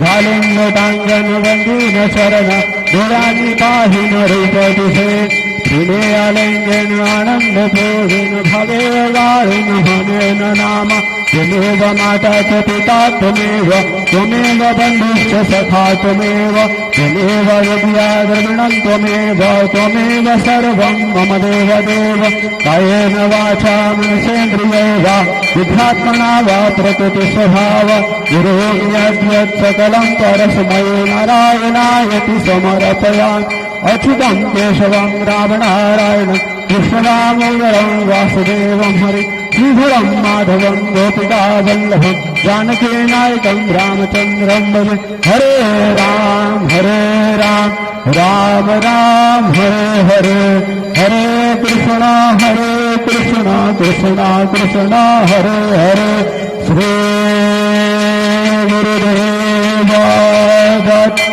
झालिंगटांगन वंदीन शरण दुरानी पाहिन रूपतिसे श्रीने आलिंगन आनंद पूजिन भवे गाळिन हमेन नाम त्वमेव माता च पिता त्वमेव त्वमेव बन्धुश्च सखा त्वमेव त्वमेव विद्या द्रविणं त्वमेव त्वमेव सर्वं मम देवदेव कायेन वाचा मनसेन्द्रियै वा बुद्ध्यात्मना वा प्रकृतिस्वभाव गुरुर्यद्यत् सकलं परस्मै नारायणायति समर्पयामि अच्युतं केशवं रामनारायणं कृष्णदामोदरं वासुदेवं हरि श्रीधरं माधवं गोपिकावल्लभं जानकीनायकं रामचन्द्रं भजे हरे राम राम राम हरे हरे हरे कृष्ण कृष्ण कृष्ण हरे हरे श्री गुरुदेव दत्त।